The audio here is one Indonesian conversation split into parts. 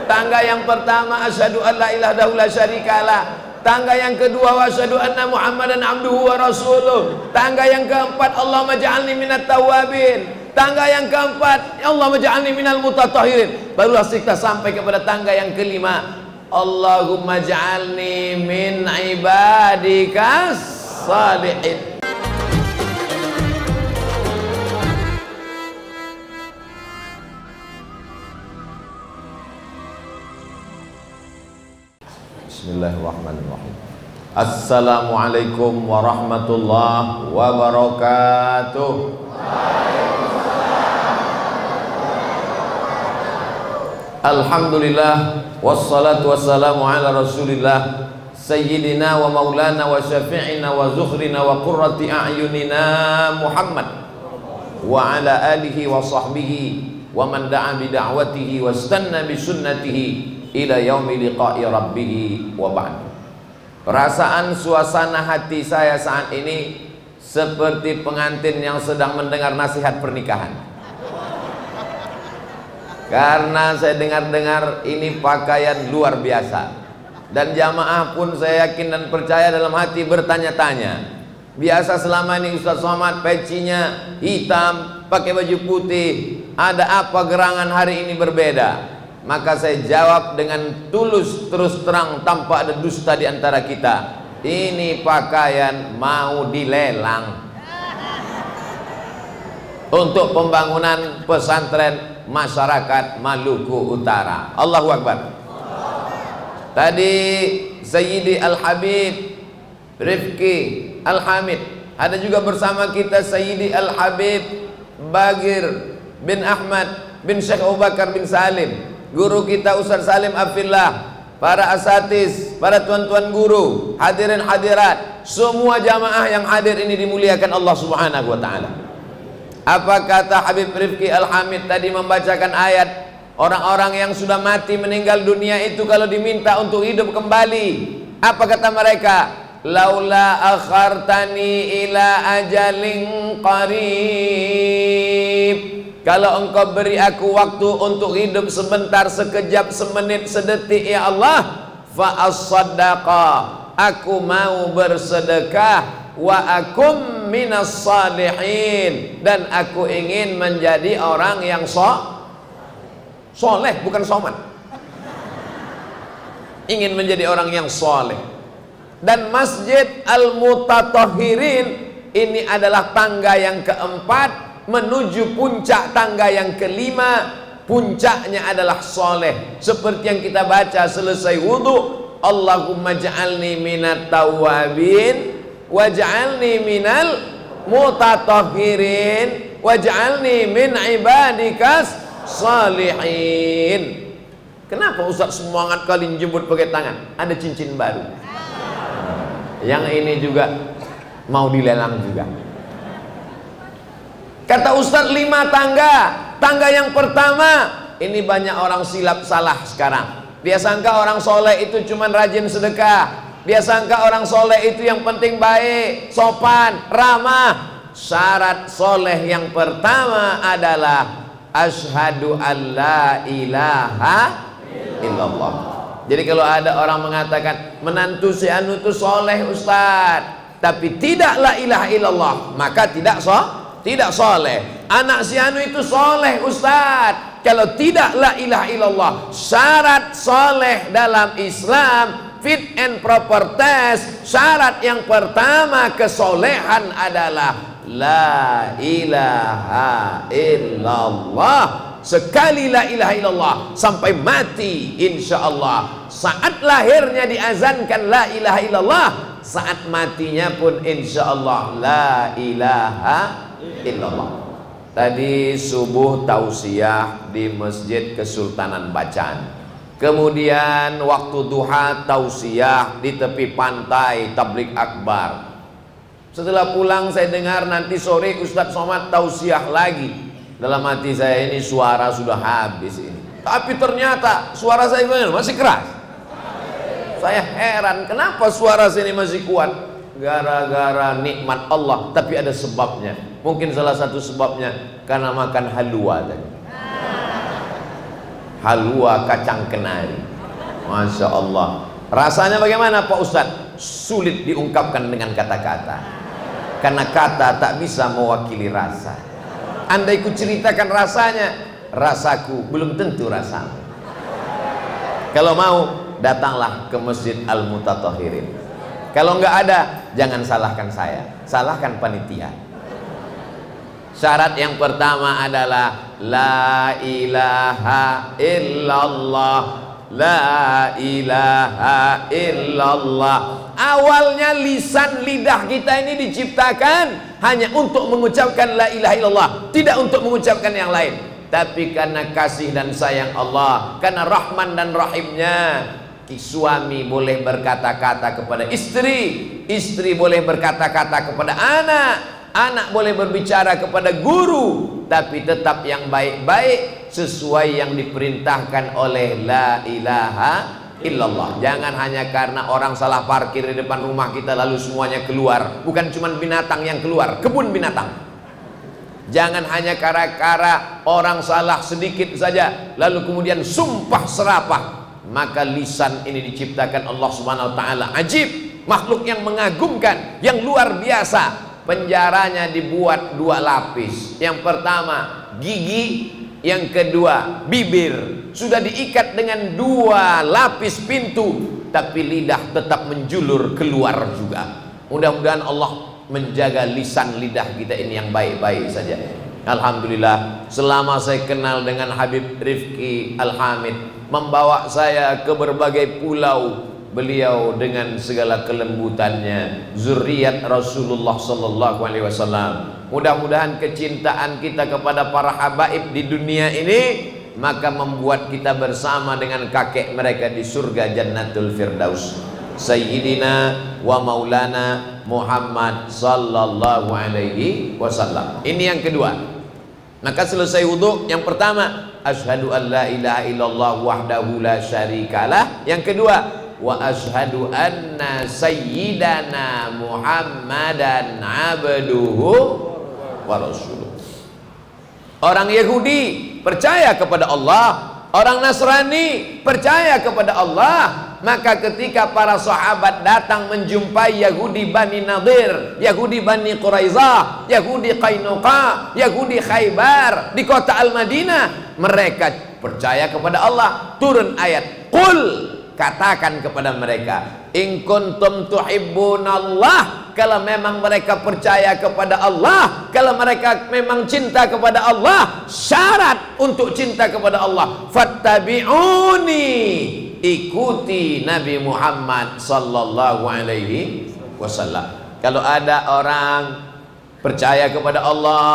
Tangga yang pertama asyhadu an la ilaha illallah la syarikalah. Tangga yang kedua wa asyhadu anna Muhammadan abduhu wa rasuluh. Tangga yang keempat Allahumma ja'alni minat tawabin. Tangga yang keempat Allahumma ja'alni minal mutatahhirin. Barulah kita sampai kepada tangga yang kelima, Allahumma ja'alni min ibadikas salihin. Bismillahirrahmanirrahim. Assalamualaikum warahmatullahi wabarakatuh. Alhamdulillah wassalatu wassalamu ala rasulillah sayyidina wa maulana wa syafi'ina wa zukhrina wa qurrati a'yunina Muhammad wa ala alihi wa sahbihi wa man da'a bi da'watihi wa istanna bi sunnatihi ila yaumi liqa'i rabbih wa ba'd. Perasaan suasana hati saya saat ini seperti pengantin yang sedang mendengar nasihat pernikahan. Karena saya dengar-dengar ini pakaian luar biasa, dan jamaah pun saya yakin dan percaya dalam hati bertanya-tanya. Biasa selama ini Ustaz Somad pecinya hitam, pakai baju putih, ada apa gerangan hari ini berbeda? Maka saya jawab dengan tulus, terus terang, tanpa ada dusta di antara kita. Ini pakaian mau dilelang untuk pembangunan pesantren masyarakat Maluku Utara. Allahu Akbar. Tadi Sayyidi Al-Habib Rifki Al-Hamid, ada juga bersama kita Sayyidi Al-Habib Bagir bin Ahmad bin Syekh Abu Bakar bin Salim, guru kita Ustaz Salim Afillah, para asatiz, para tuan-tuan guru, hadirin hadirat, semua jamaah yang hadir ini dimuliakan Allah Subhanahu wa taala. Apa kata Habib Rifki Al-Hamid tadi membacakan ayat, orang-orang yang sudah mati meninggal dunia itu kalau diminta untuk hidup kembali, apa kata mereka? Laula akhartani ila ajalin qarib. Kalau engkau beri aku waktu untuk hidup sebentar, sekejap, semenit, sedetik ya Allah, fa as-saddaqa, aku mau bersedekah, wa akum minas salihin, dan aku ingin menjadi orang yang soleh, bukan somat, ingin menjadi orang yang soleh. Dan Masjid Al-Mutatahhirin ini adalah tangga yang keempat menuju puncak tangga yang kelima. Puncaknya adalah soleh, seperti yang kita baca selesai wudhu, Allahumma ja'alni minat tawabin waj'alni minal mutatahhirin waj'alni min ibadikas salihin. Kenapa Ustaz semangat kali jemput pakai tangan? Ada cincin baru. Yang ini juga mau dilelang juga. Kata Ustaz 5 tangga. Tangga yang pertama, ini banyak orang silap salah sekarang. Dia sangka orang soleh itu cuman rajin sedekah. Dia sangka orang soleh itu yang penting baik, sopan, ramah. Syarat soleh yang pertama adalah asyhadu an la ilaha illallah. Jadi kalau ada orang mengatakan menantu si anu itu soleh Ustaz, tapi tidak la ilaha illallah, maka tidak soleh. Anak si anu itu soleh Ustaz, kalau tidak la ilaha illallah. Syarat soleh dalam Islam, fit and proper test, syarat yang pertama kesolehan adalah la ilaha illallah. Sekali la ilaha illallah sampai mati insyaallah. Saat lahirnya diazankan la ilaha illallah, saat matinya pun insyaallah la ilaha illallah. Tadi subuh tausiah di Masjid Kesultanan Bacaan. Kemudian waktu duha tausiah di tepi pantai tablik akbar. Setelah pulang saya dengar nanti sore Ustadz Somad tausiah lagi. Dalam hati saya ini suara sudah habis ini. Tapi ternyata suara saya masih keras. Saya heran kenapa suara saya ini masih kuat. Gara-gara nikmat Allah, tapi ada sebabnya. Mungkin salah satu sebabnya karena makan halwa tadi. halwa kacang kenari. Masya Allah. Rasanya bagaimana Pak Ustadz? Sulit diungkapkan dengan kata-kata, karena kata tak bisa mewakili rasa. Andai ku ceritakan rasanya, rasaku belum tentu rasamu. Kalau mau, datanglah ke Masjid Al-Mutatahhirin. Kalau nggak ada, jangan salahkan saya, salahkan panitia. Syarat yang pertama adalah la ilaha illallah, la ilaha illallah. Awalnya lisan lidah kita ini diciptakan hanya untuk mengucapkan la ilaha illallah, tidak untuk mengucapkan yang lain. Tapi karena kasih dan sayang Allah, karena rahman dan rahimnya, suami boleh berkata-kata kepada istri, istri boleh berkata-kata kepada anak, anak boleh berbicara kepada guru, tapi tetap yang baik-baik sesuai yang diperintahkan oleh la ilaha illallah. Jangan hanya karena orang salah parkir di depan rumah kita lalu semuanya keluar. Bukan cuma binatang yang keluar, kebun binatang. Jangan hanya gara-gara orang salah sedikit saja lalu kemudian sumpah serapah. Maka lisan ini diciptakan Allah Subhanahu wa taala ajib, makhluk yang mengagumkan, yang luar biasa. Penjaranya dibuat 2 lapis. Yang pertama gigi, yang kedua bibir. Sudah diikat dengan 2 lapis pintu, tapi lidah tetap menjulur keluar juga. Mudah-mudahan Allah menjaga lisan lidah kita ini yang baik-baik saja. Alhamdulillah, selama saya kenal dengan Habib Rifki Al-Hamid, membawa saya ke berbagai pulau, beliau dengan segala kelembutannya, zuriat Rasulullah sallallahu alaihi wasallam. Mudah-mudahan kecintaan kita kepada para habaib di dunia ini maka membuat kita bersama dengan kakek mereka di surga Jannatul Firdaus, Sayyidina wa Maulana Muhammad sallallahu alaihi wasallam. Ini yang kedua. Maka selesai wudhu, yang pertama asyhadu an la ilaha illallah wahdahu la syarikalah. Yang kedua, wa asyhadu anna sayyidana Muhammadan abduhu wa rasuluh. Orang Yahudi percaya kepada Allah, orang Nasrani percaya kepada Allah. Maka ketika para sahabat datang menjumpai Yahudi Bani Nadir, Yahudi Bani Quraizah, Yahudi Qainuqa, Yahudi Khaybar di kota Al-Madinah, mereka percaya kepada Allah. Turun ayat, qul, katakan kepada mereka, in kuntum tuhibbunallah, kalau memang mereka percaya kepada Allah, kalau mereka memang cinta kepada Allah, syarat untuk cinta kepada Allah, fattabi'uni, ikuti Nabi Muhammad sallallahu alaihi wasallam. Kalau ada orang percaya kepada Allah,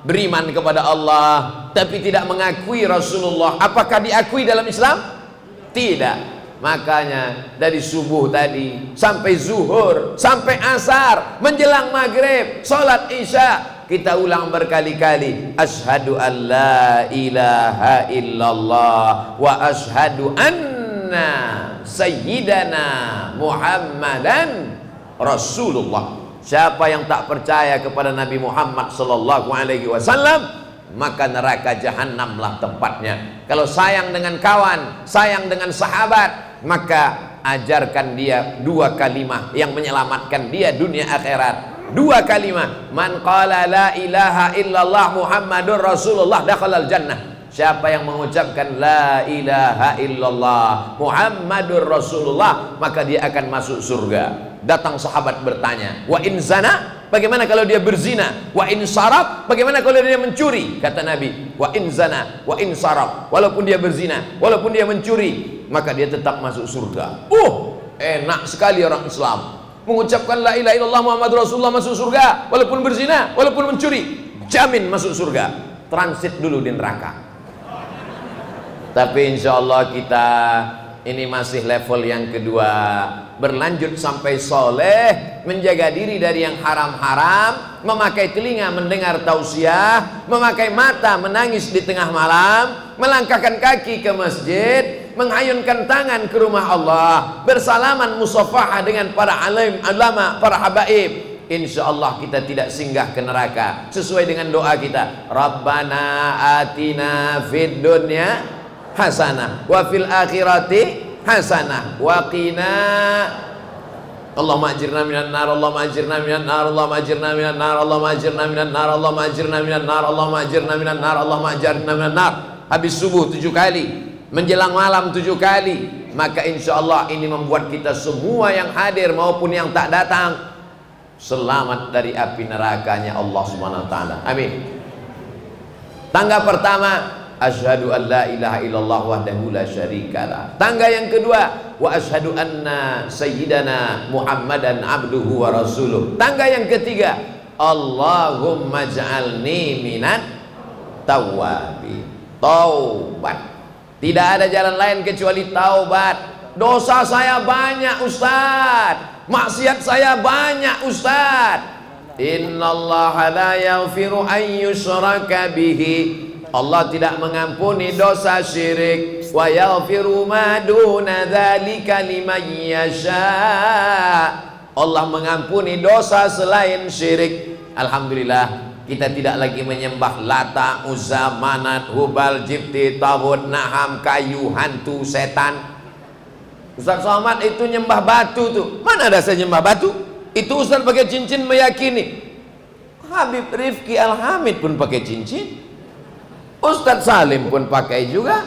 beriman kepada Allah, tapi tidak mengakui Rasulullah, apakah diakui dalam Islam? Tidak. Makanya dari subuh tadi sampai zuhur, sampai asar, menjelang maghrib, sholat isya, kita ulang berkali-kali, asyhadu an la ilaha illallah wa asyhadu anna sayyidana Muhammadan Rasulullah. Siapa yang tak percaya kepada Nabi Muhammad sallallahu alaihi wasallam, maka neraka jahanamlah tempatnya. Kalau sayang dengan kawan, sayang dengan sahabat, maka ajarkan dia 2 kalimah yang menyelamatkan dia dunia akhirat. 2 kalimah, man qala la ilaha illallah Muhammadur Rasulullah dakhalal jannah. Siapa yang mengucapkan la ilaha illallah Muhammadur Rasulullah, maka dia akan masuk surga. Datang sahabat bertanya, wa in zana, bagaimana kalau dia berzina? Wa in sarab, bagaimana kalau dia mencuri? Kata Nabi, wa in zana, wa in sarab, walaupun dia berzina, walaupun dia mencuri, maka dia tetap masuk surga. Enak sekali orang Islam mengucapkan la ilaha illallah Muhammadur Rasulullah, masuk surga, walaupun berzina, walaupun mencuri, jamin masuk surga. Transit dulu di neraka. Tapi insya Allah kita ini masih level yang kedua, berlanjut sampai soleh, menjaga diri dari yang haram-haram, memakai telinga mendengar tausiah, memakai mata menangis di tengah malam, melangkahkan kaki ke masjid, menghayunkan tangan ke rumah Allah, bersalaman musafahah dengan para alim, ulama, para habaib. Insya Allah kita tidak singgah ke neraka, sesuai dengan doa kita, Rabbana atina fid dunya hasanah wa fil akhirati hasanah wa qina Allahumma ajirna minan nar, Allahumma ajirna minan nar, Allahumma ajirna minan nar, Allahumma ajirna minan nar, Allahumma ajirna minan nar, Allahumma ajirna minan nar, Allahumma ajirna minan nar. Habis subuh 7 kali, menjelang malam 7 kali. Maka insya Allah ini membuat kita semua yang hadir maupun yang tak datang selamat dari api nerakanya Allah Subhanahu wa taala. Amin. Tangga pertama, asyhadu an la ilaha illallah wahdahu la syarikalah. Tangga yang kedua, wa asyhadu anna sayyidana Muhammadan abduhu wa rasuluh. Tangga yang ketiga, Allahumma ja'alni minat tawwabin. Taubat. Tidak ada jalan lain kecuali taubat. Dosa saya banyak, Ustaz. Maksiat saya banyak, Ustaz. Innallaha la yaghfiru an yushraka bihi. Allah tidak mengampuni dosa syirik. Wa yaghfiru ma duna dzalika liman yasha. Allah mengampuni dosa selain syirik. Alhamdulillah, kita tidak lagi menyembah Lata, Uzza, Manat, Hubal, Jibti, Taghut, Naham, kayu, hantu, setan. Ustaz Somad itu nyembah batu tuh. Mana ada saya nyembah batu? Itu Ustaz pakai cincin meyakini. Habib Rifki Al-Hamid pun pakai cincin. Ustaz Salim pun pakai juga.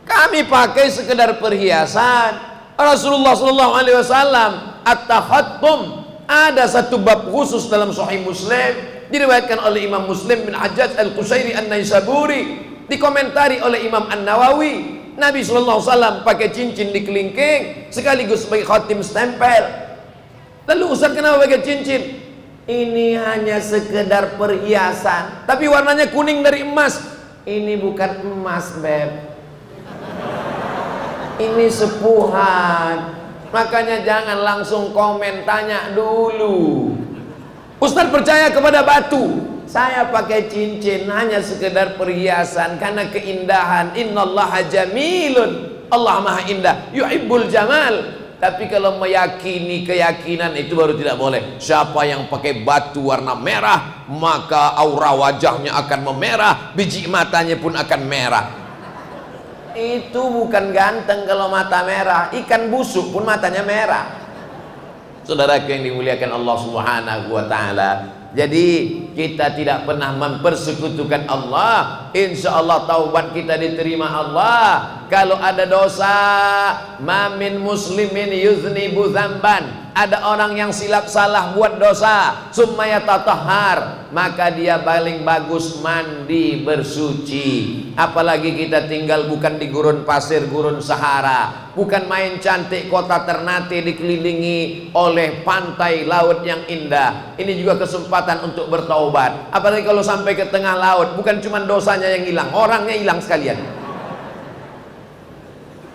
Kami pakai sekedar perhiasan. Rasulullah SAW at-takhattum, ada satu bab khusus dalam Sahih Muslim, diriwayatkan oleh Imam Muslim bin Hajjaj Al-Qusairi An-Naisaburi, dikomentari oleh Imam An-Nawawi. Nabi SAW pakai cincin di kelingking sekaligus sebagai khatim stempel. Lalu Ustaz kenapa pakai cincin? Ini hanya sekedar perhiasan, tapi warnanya kuning dari emas. Ini bukan emas, Beb. Ini sepuhan. Makanya jangan langsung komen, tanya dulu. Ustaz percaya kepada batu. Saya pakai cincin hanya sekedar perhiasan karena keindahan. Innallaha jamilun. Allah maha indah, yuhibbul jamal. Tapi kalau meyakini keyakinan itu baru tidak boleh. Siapa yang pakai batu warna merah, maka aura wajahnya akan memerah, biji matanya pun akan merah. Itu bukan ganteng kalau mata merah. Ikan busuk pun matanya merah. Saudaraku yang dimuliakan Allah Subhanahu wa taala, jadi kita tidak pernah mempersekutukan Allah. Insya Allah taubat kita diterima Allah. Kalau ada dosa, mamin muslimin yuznibu dzamban, ada orang yang silap salah buat dosa, summa yatatahhar, maka dia paling bagus mandi bersuci. Apalagi kita tinggal bukan di gurun pasir, gurun Sahara, bukan main cantik kota Ternate dikelilingi oleh pantai laut yang indah. Ini juga kesempatan untuk bertaubat. Apalagi kalau sampai ke tengah laut, bukan cuma dosanya yang hilang, orangnya hilang sekalian.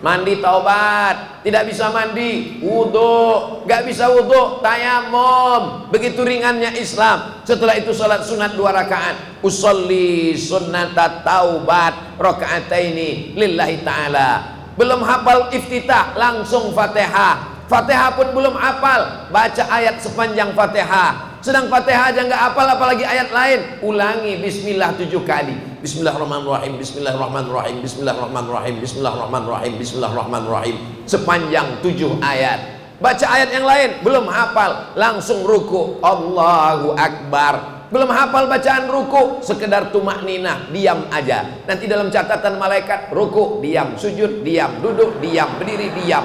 Mandi taubat, tidak bisa mandi, wudhu, gak bisa wudhu, tayamum. Begitu ringannya Islam. Setelah itu salat sunat 2 rakaat. Usolli sunnata taubat rakaataini lillahi ta'ala. Belum hafal iftitah, langsung Fatihah. Fatihah pun belum hafal, baca ayat sepanjang Fatihah. Sedang Fatihah aja nggak hafal, apalagi ayat lain. Ulangi bismillah 7 kali. Bismillahirrahmanirrahim, bismillahirrahmanirrahim, bismillahirrahmanirrahim, bismillahirrahmanirrahim, bismillahirrahmanirrahim. Sepanjang 7 ayat. Baca ayat yang lain, belum hafal, langsung ruku. Allahu Akbar. Belum hafal bacaan ruku, sekedar tumakninah, diam aja. Nanti dalam catatan malaikat, ruku, diam, sujud, diam, duduk, diam, berdiri, diam.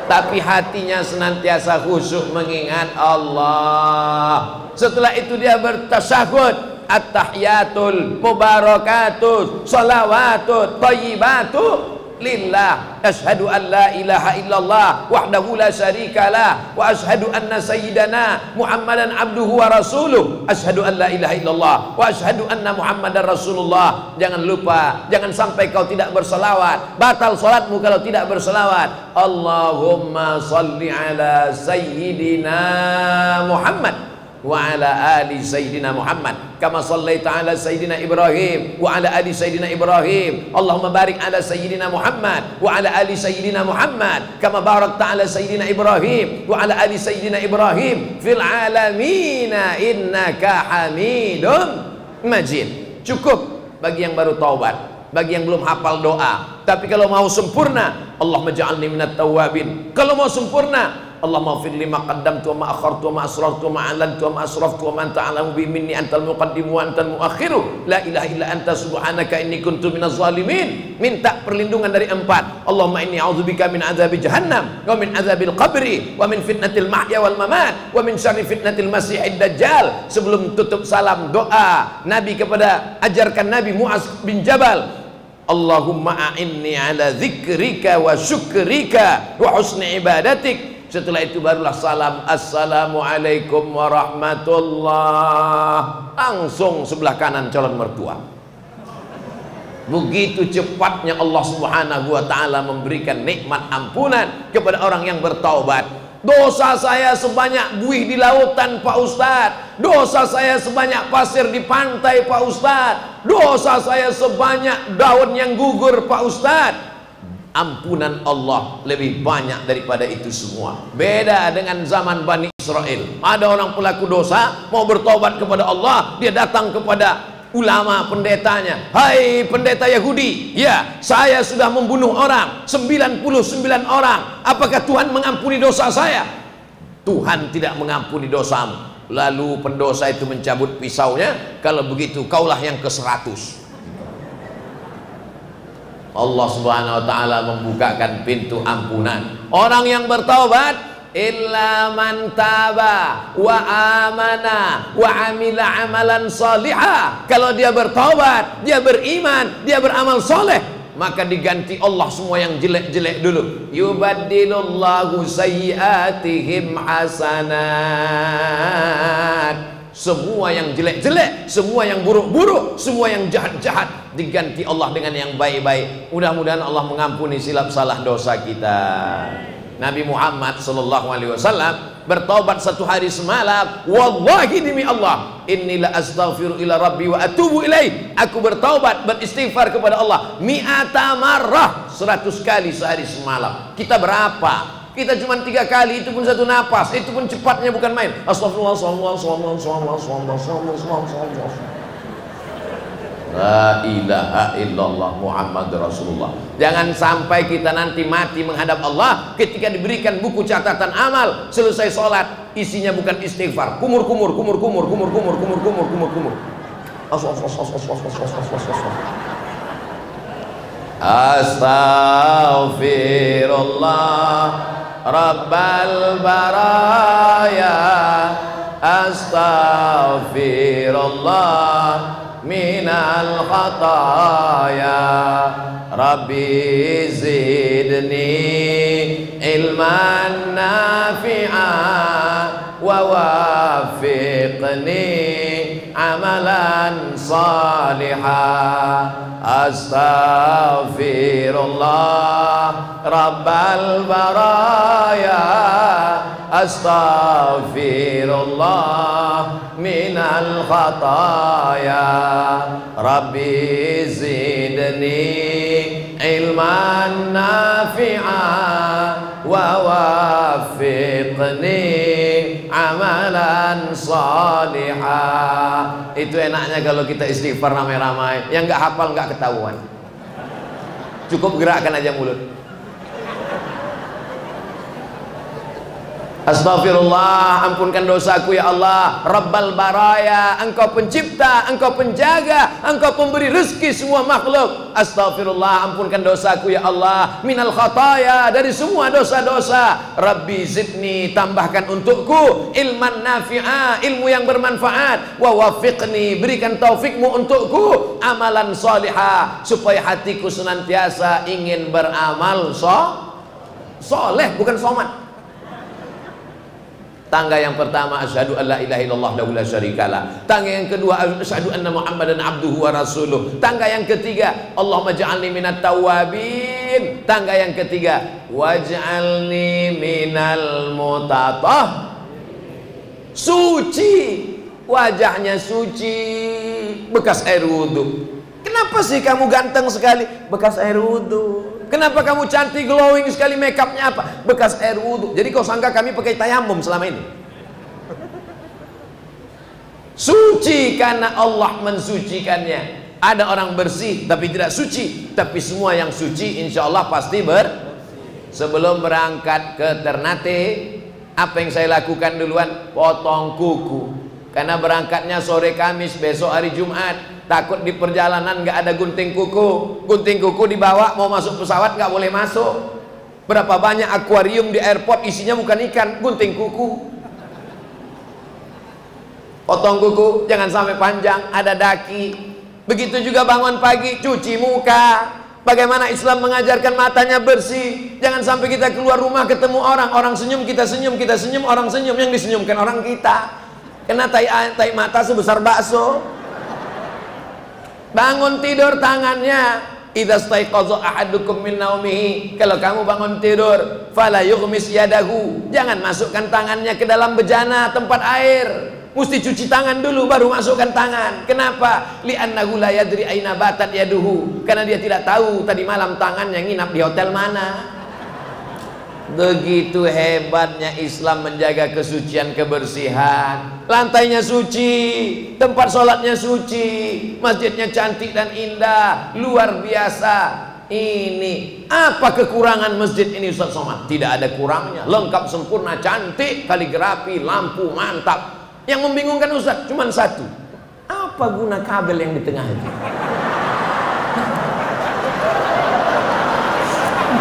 Tapi hatinya senantiasa khusyuk mengingat Allah. Setelah itu dia bertasyahud, at-tahiyatul mubarakatuh salawatut thayyibatu lillah, asyhadu an la ilaha illallah wahdahu la syarikalah wa asyhadu anna sayyidana Muhammadan abduhu wa rasuluh, asyhadu an la ilaha illallah wa asyhadu anna Muhammadan rasulullah. Jangan lupa, jangan sampai kau tidak berselawat, batal salatmu kalau tidak berselawat. Allahumma salli ala sayyidina Muhammad wa ala ali sayyidina Muhammad kama sallaita ala sayyidina Ibrahim wa ala ali sayyidina Ibrahim. Allahumma barik ala sayyidina Muhammad wa ala ali sayyidina Muhammad kama barakta ala sayyidina Ibrahim wa ala ali sayyidina Ibrahim fil alamina innaka hamidun majid. Cukup bagi yang baru taubat. bagi yang belum hafal doa. Tapi kalau mau sempurna, Allahumma ja'alni minat tawwabin. Kalau mau sempurna, Allahumma ighfir li ma qaddamtu wa ma akhartu wa ma asrartu wa ma a'lantu wa ma asraftu wa ma anta a'lamu bi minni antal muqaddim wa antal muakhiru la ilaha illa anta subhanaka inni kuntu minaz zalimin. Minta perlindungan dari 4. Allahumma inni a'udzubika min azabi jahannam wa min azabil qabri wa min fitnatil mahya wal mamat wa min syarri fitnatil masiihid dajjal. Sebelum tutup salam, doa Nabi kepada, ajarkan Nabi Mu'az bin Jabal, Allahumma a'inni ala dzikrika wa syukrika wa husni ibadatik. Setelah itu barulah salam, assalamualaikum warahmatullah. Langsung sebelah kanan calon mertua. Begitu cepatnya Allah subhanahu wa ta'ala memberikan nikmat ampunan kepada orang yang bertaubat. Dosa saya sebanyak buih di lautan Pak Ustadz, dosa saya sebanyak pasir di pantai Pak Ustadz, dosa saya sebanyak daun yang gugur Pak Ustadz. Ampunan Allah lebih banyak daripada itu semua. Beda dengan zaman Bani Israel. Ada orang pelaku dosa mau bertobat kepada Allah, dia datang kepada ulama pendetanya, hai pendeta Yahudi, ya saya sudah membunuh orang 99 orang, apakah Tuhan mengampuni dosa saya? Tuhan tidak mengampuni dosamu. Lalu pendosa itu mencabut pisaunya, kalau begitu kaulah yang ke-100. Allah subhanahu wa ta'ala membukakan pintu ampunan. Orang yang bertaubat, illa man taba wa amana wa amila amalan salihah. Kalau dia bertaubat, dia beriman, dia beramal soleh, maka diganti Allah semua yang jelek-jelek dulu. Yubaddilullahu sayyiatihim hasanat. Semua yang jelek-jelek, semua yang buruk-buruk, semua yang jahat-jahat diganti Allah dengan yang baik-baik. Mudah-mudahan Allah mengampuni silap salah dosa kita. Nabi Muhammad SAW bertaubat 1 hari semalam. Wallahi demi Allah, innila astaghfiru ila rabbi wa atubu ilaih. Aku bertaubat, beristighfar kepada Allah mi'ata marrah, 100 kali sehari semalam. Kita berapa? Kita cuma 3 kali, itu pun 1 napas, itu pun cepatnya bukan main. Astagfirullah, la ilaha illallah Muhammad Rasulullah. Jangan sampai kita nanti mati menghadap Allah, ketika diberikan buku catatan amal, selesai sholat isinya bukan istighfar, kumur. Astaghfirullah Rabbal baraya, astaghfirullah minal khataya, Rabbi zidni ilman nafi'a wa wafiqni amalan salihah. Astaghfirullah Rabbal baraya, astaghfirullah minal khataya, Rabbi zidni ilman nafi'a wa wafiqni amalan salihah. Itu enaknya kalau kita istighfar ramai-ramai, yang nggak hafal nggak ketahuan, cukup gerakkan aja mulut. Astaghfirullah, ampunkan dosaku ya Allah. Rabbal baraya, engkau pencipta, engkau penjaga, engkau pemberi rezeki semua makhluk. Astaghfirullah, ampunkan dosaku ya Allah. Minal khataya, dari semua dosa-dosa. Rabbi zidni, tambahkan untukku ilman nafi'a, ilmu yang bermanfaat. Wa wafiqni, berikan taufikmu untukku amalan salihah, supaya hatiku senantiasa ingin beramal soleh, bukan somat. Tangga yang pertama, asyhadu an la ilaha illallah wa la syarikalah. Tangga yang kedua, asyhadu anna Muhammadan abduhu wa rasuluh. Tangga yang ketiga, Allahumma ja'alni minat tawwabin. Tangga yang ketiga, waj'alni minal mutatah. Suci, wajahnya suci, bekas air wudhu. Kenapa sih kamu ganteng sekali? Bekas air wudhu. Kenapa kamu cantik glowing sekali, make upnya apa? Bekas air wudhu. Jadi kau sangka kami pakai tayamum selama ini? Suci karena Allah mensucikannya. Ada orang bersih tapi tidak suci, tapi semua yang suci insya Allah pasti Sebelum berangkat ke Ternate, apa yang saya lakukan duluan? Potong kuku. Karena berangkatnya sore Kamis, besok hari Jumat. Takut di perjalanan nggak ada gunting kuku. Gunting kuku dibawa, mau masuk pesawat nggak boleh masuk. Berapa banyak akuarium di airport isinya bukan ikan, gunting kuku. Potong kuku, jangan sampai panjang, ada daki. Begitu juga bangun pagi, cuci muka. Bagaimana Islam mengajarkan matanya bersih. Jangan sampai kita keluar rumah ketemu orang, orang senyum, kita senyum, kita senyum, orang senyum, yang disenyumkan orang kita. Kena tai mata sebesar bakso. Bangun tidur tangannya, idza staiqadha ahadukum min naumihi, kalau kamu bangun tidur, fala yughmis yadahu, jangan masukkan tangannya ke dalam bejana tempat air. Mesti cuci tangan dulu baru masukkan tangan. Kenapa? Li'annahu la yadri aina batat yaduhu, karena dia tidak tahu tadi malam tangannya nginap di hotel mana. Begitu hebatnya Islam menjaga kesucian, kebersihan. Lantainya suci, tempat sholatnya suci, masjidnya cantik dan indah, luar biasa. Ini apa kekurangan masjid ini Ustaz Somad? Tidak ada kurangnya, lengkap sempurna, cantik, kaligrafi, lampu mantap. Yang membingungkan Ustaz cuma satu, apa guna kabel yang di tengah itu?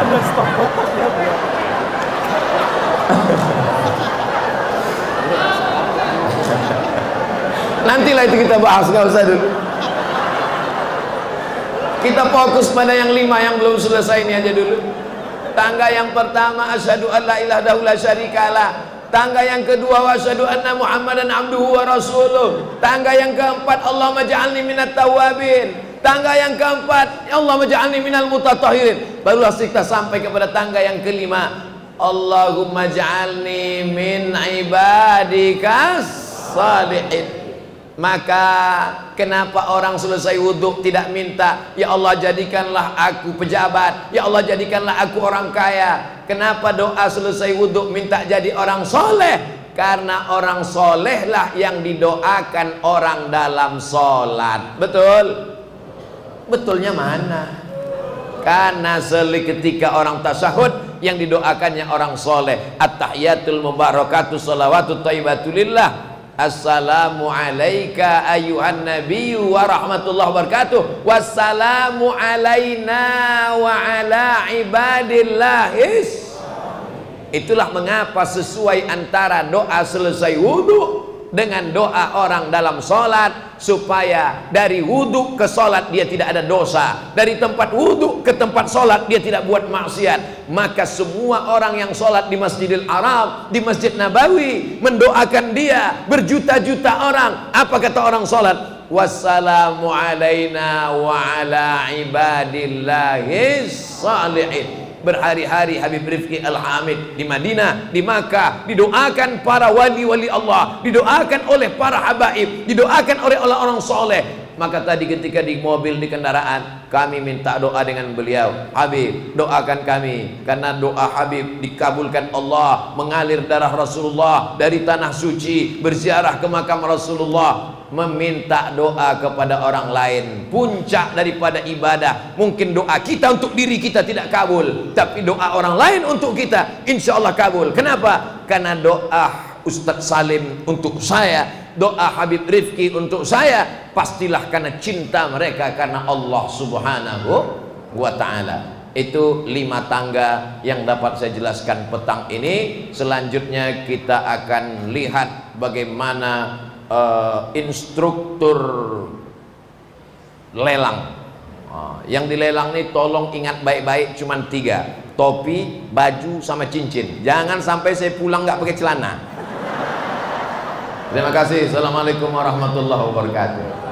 Ada stop. Nantilah itu kita bahas, nggak usah dulu. Kita fokus pada yang 5 yang belum selesai ini aja dulu. Tangga yang pertama, asyhadu an la ilaha illallah syarikalah. Tangga yang kedua, wa asyhadu anna Muhammadan abduhu wa rasuluh. Tangga yang keempat, Allahumma ja'alni minat tawabin. Tangga yang keempat, Allahumma ja'alni minal mutatahhirin. Barulah kita sampai kepada tangga yang kelima, Allahumma ja'alni min ibadikas salihin. Maka kenapa orang selesai wudhu tidak minta, ya Allah jadikanlah aku pejabat, ya Allah jadikanlah aku orang kaya? Kenapa doa selesai wudhu minta jadi orang soleh? Karena orang soleh lah yang didoakan orang dalam sholat. Betul? Betulnya mana? Karena ketika orang tasyahud yang didoakannya orang soleh, at-tahiyatul mubarakatuh salawatut thayyibatulillah, assalamu alayka ayyuhan nabiyyu wa rahmatullahi wabarakatuh, wassalamu alayna wa ala ibadillahis. Itulah mengapa sesuai antara doa selesai wudhu dengan doa orang dalam sholat, supaya dari wudhu ke sholat dia tidak ada dosa, dari tempat wudhu ke tempat sholat dia tidak buat maksiat. Maka semua orang yang sholat di Masjidil Haram, di Masjid Nabawi, mendoakan dia berjuta-juta orang. Apa kata orang sholat? Wassalamu alaina wa ala ibadillahis salihin. Berhari-hari Habib Rifki Al-Hamid di Madinah, di Makkah, didoakan para wali-wali Allah, didoakan oleh para habaib, didoakan oleh orang soleh. Maka tadi ketika di mobil, di kendaraan, kami minta doa dengan beliau, Habib doakan kami, karena doa Habib dikabulkan Allah, mengalir darah Rasulullah dari tanah suci, berziarah ke makam Rasulullah. Meminta doa kepada orang lain puncak daripada ibadah. Mungkin doa kita untuk diri kita tidak kabul, tapi doa orang lain untuk kita insya Allah kabul. Kenapa? Karena doa Ustadz Salim untuk saya, doa Habib Rifki untuk saya, pastilah karena cinta mereka karena Allah Subhanahu wa ta'ala. Itu 5 tangga yang dapat saya jelaskan petang ini. Selanjutnya kita akan lihat bagaimana instruktur lelang. Yang dilelang ini tolong ingat baik-baik, cuman 3: topi, baju, sama cincin. Jangan sampai saya pulang nggak pakai celana. Terima kasih. Assalamualaikum warahmatullahi wabarakatuh.